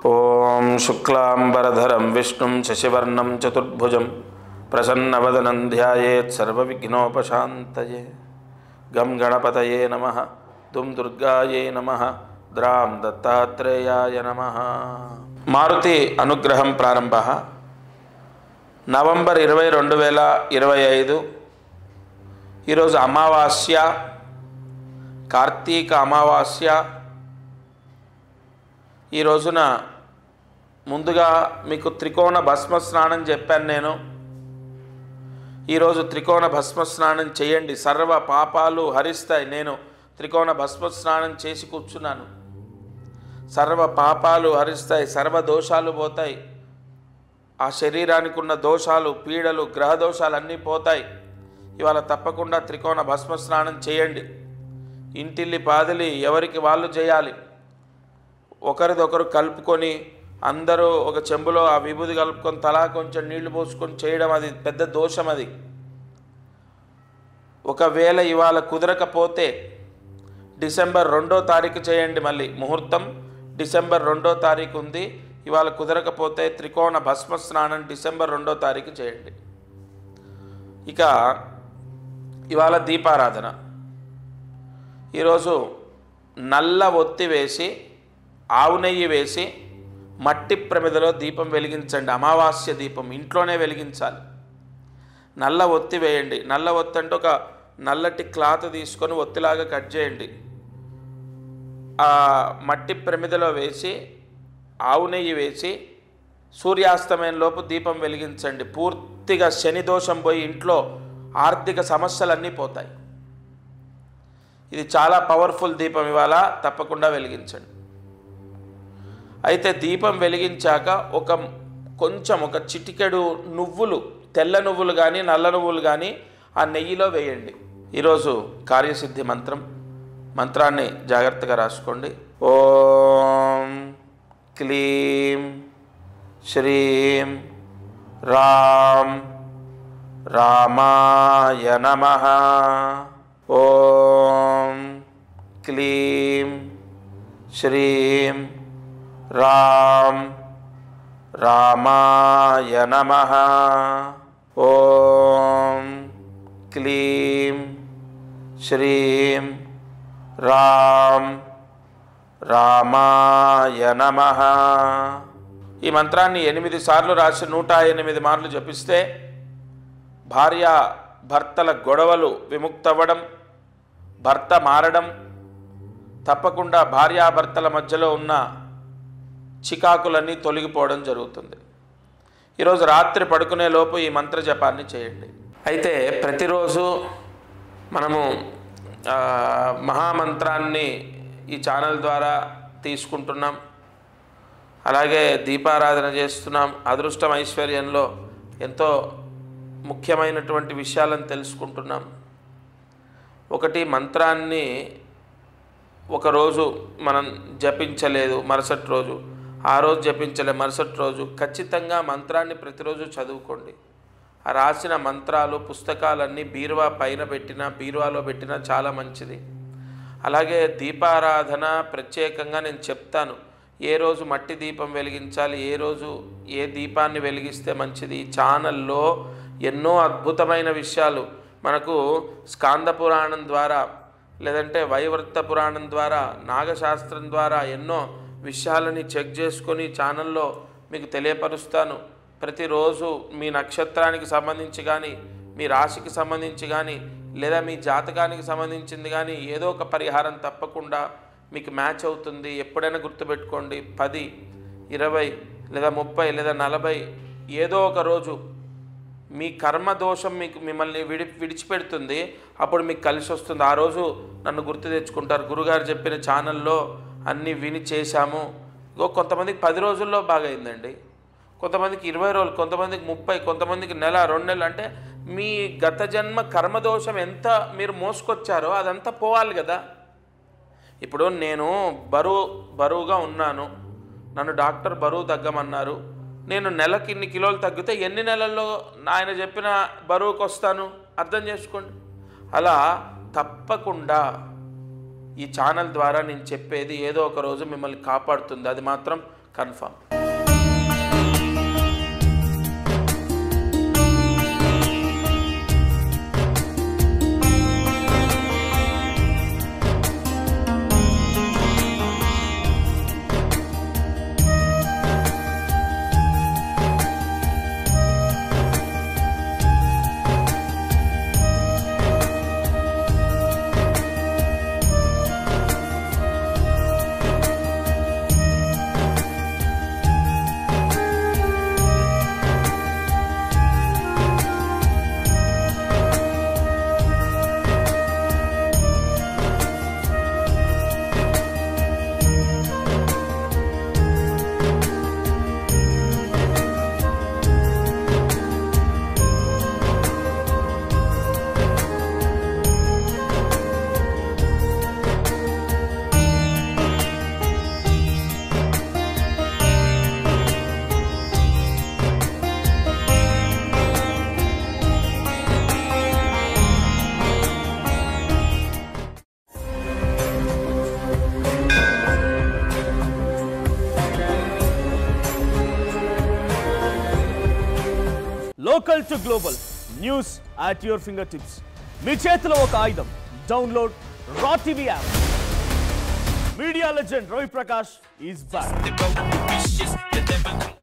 ఓం శుక్లాంబరధరం విష్ణుం శశివర్ణం చతుర్భుజం ప్రసన్నవదనం ధ్యాయేత్ సర్వవిఘ్నోపశాంతయే. గం గణపతయే నమః, దుం దుర్గాయే నమః, ద్రాం దత్తాత్రేయాయ నమః. మారుతి అనుగ్రహం ప్రారంభః. నవంబర్ 20, 2025. ఈరోజు అమావాస్య, కార్తీక అమావాస్య. ఈ రోజున ముందుగా మీకు త్రికోణ భస్మ స్నానం చెప్పాను నేను. ఈరోజు త్రికోణ భస్మ స్నానం చేయండి, సర్వ పాపాలు హరిస్తాయి. నేను త్రికోణ భస్మ స్నానం చేసి కూర్చున్నాను. సర్వ పాపాలు హరిస్తాయి, సర్వ దోషాలు పోతాయి. ఆ శరీరానికి ఉన్న దోషాలు, పీడలు, గ్రహ దోషాలు అన్నీ పోతాయి. ఇవాళ తప్పకుండా త్రికోణ భస్మ స్నానం చేయండి. ఇంటిల్లి పాదిలి ఎవరికి వాళ్ళు చేయాలి. ఒకరిదొకరు కలుపుకొని అందరూ ఒక చెంబులో ఆ విభూది కలుపుకొని తలా కొంచెం నీళ్లు పోసుకొని చేయడం అది పెద్ద దోషం. అది ఒకవేళ ఇవాళ కుదరకపోతే డిసెంబర్ 2వ తారీఖు చేయండి. మళ్ళీ ముహూర్తం డిసెంబర్ 2వ తారీఖు ఉంది. ఇవాళ కుదరకపోతే త్రికోణ భస్మ స్నానం డిసెంబర్ 2వ తారీఖు చేయండి. ఇక ఇవాళ దీపారాధన. ఈరోజు నల్ల ఒత్తి వేసి, ఆవు నెయ్యి వేసి, మట్టి ప్రమిదలో దీపం వెలిగించండి. అమావాస్య దీపం ఇంట్లోనే వెలిగించాలి. నల్ల ఒత్తి వేయండి. నల్ల ఒత్తి అంటే ఒక నల్లటి క్లాత్ తీసుకొని ఒత్తిలాగా కట్ చేయండి. ఆ మట్టి ప్రమిదలో వేసి, ఆవు నెయ్యి వేసి, సూర్యాస్తమయంలోపు దీపం వెలిగించండి. పూర్తిగా శని దోషం పోయి ఇంట్లో ఆర్థిక సమస్యలన్నీ పోతాయి. ఇది చాలా పవర్ఫుల్ దీపం. ఇవాళ తప్పకుండా వెలిగించండి. అయితే దీపం వెలిగించాక ఒక చిటికెడు నువ్వులు, తెల్ల నువ్వులు కానీ నల్ల నువ్వులు కానీ ఆ నెయ్యిలో వేయండి. ఈరోజు కార్యసిద్ధి మంత్రాన్ని జాగ్రత్తగా రాసుకోండి. ఓం క్లీం శ్రీం రాం రామాయ నమః. ఓం క్లీం శ్రీం రాం రామాయ నమః. ఓం క్లీం శ్రీం రాం రామాయ నమః. ఈ మంత్రాన్ని 8 సార్లు రాసి 108 మార్లు జపిస్తే భార్య భర్తల గొడవలు విముక్తవ్వడం, భర్త మారడం, తప్పకుండా భార్యాభర్తల మధ్యలో ఉన్న చికాకులన్నీ తొలగిపోవడం జరుగుతుంది. ఈరోజు రాత్రి పడుకునే లోపు ఈ మంత్ర జపాన్ని చేయండి. అయితే ప్రతిరోజు మనము మహామంత్రాన్ని ఈ ఛానల్ ద్వారా తీసుకుంటున్నాం. అలాగే దీపారాధన చేస్తున్నాం. అదృష్టం ఐశ్వర్యంలో ఎంతో ముఖ్యమైనటువంటి విషయాలను తెలుసుకుంటున్నాం. ఒకటి, మంత్రాన్ని ఒకరోజు మనం జపించలేదు, మరుసటి రోజు ఆ రోజు జపించలేదు, మరుసటి రోజు ఖచ్చితంగా మంత్రాన్ని ప్రతిరోజు చదువుకోండి. ఆ రాసిన మంత్రాలు పుస్తకాలన్నీ బీరువా పైన పెట్టినా, బీరువాలో పెట్టినా చాలా మంచిది. అలాగే దీపారాధన ప్రత్యేకంగా నేను చెప్తాను. ఏ రోజు మట్టి దీపం వెలిగించాలి, ఏ రోజు ఏ దీపాన్ని వెలిగిస్తే మంచిది. ఈ ఛానల్లో ఎన్నో అద్భుతమైన విషయాలు మనకు స్కాంద పురాణం ద్వారా, లేదంటే వైవర్త పురాణం ద్వారా, నాగశాస్త్రం ద్వారా ఎన్నో విషయాలని చెక్ చేసుకొని ఛానల్లో మీకు తెలియపరుస్తాను. ప్రతిరోజు మీ నక్షత్రానికి సంబంధించి కానీ, మీ రాశికి సంబంధించి కానీ, లేదా మీ జాతకానికి సంబంధించింది కానీ ఏదో ఒక పరిహారం తప్పకుండా మీకు మ్యాచ్ అవుతుంది. ఎప్పుడైనా గుర్తుపెట్టుకోండి. 10, 20 లేదా 30 లేదా 40 ఏదో ఒక రోజు మీ కర్మదోషం మిమ్మల్ని విడిచిపెడుతుంది. అప్పుడు మీకు కలిసి వస్తుంది. ఆ రోజు నన్ను గుర్తు తెచ్చుకుంటారు. గురుగారు చెప్పిన ఛానల్లో అన్నీ విని చేశాము. కొంతమందికి 10 రోజుల్లో బాగా అయిందండి, కొంతమందికి 20 రోజులు, కొంతమందికి 30, కొంతమందికి నెల, 2 నెలలు. అంటే మీ గత జన్మ కర్మదోషం ఎంత మీరు మోసుకొచ్చారో అదంతా పోవాలి కదా. ఇప్పుడు నేను బరువుగా ఉన్నాను, నన్ను డాక్టర్ బరువు తగ్గమన్నారు. నేను నెలకి ఇన్ని కిలోలు తగ్గితే ఎన్ని నెలల్లో ఆయన చెప్పిన బరువుకు వస్తాను అర్థం చేసుకోండి. అలా తప్పకుండా ఈ ఛానల్ ద్వారా నేను చెప్పేది ఏదో ఒక రోజు మిమ్మల్ని కాపాడుతుంది. అది మాత్రం confirm. Local to global news at your fingertips. మీ చేతిలో ఒక ఆయుధం. డౌన్లోడ్ రా TV app. Media legend Ravi Prakash is back.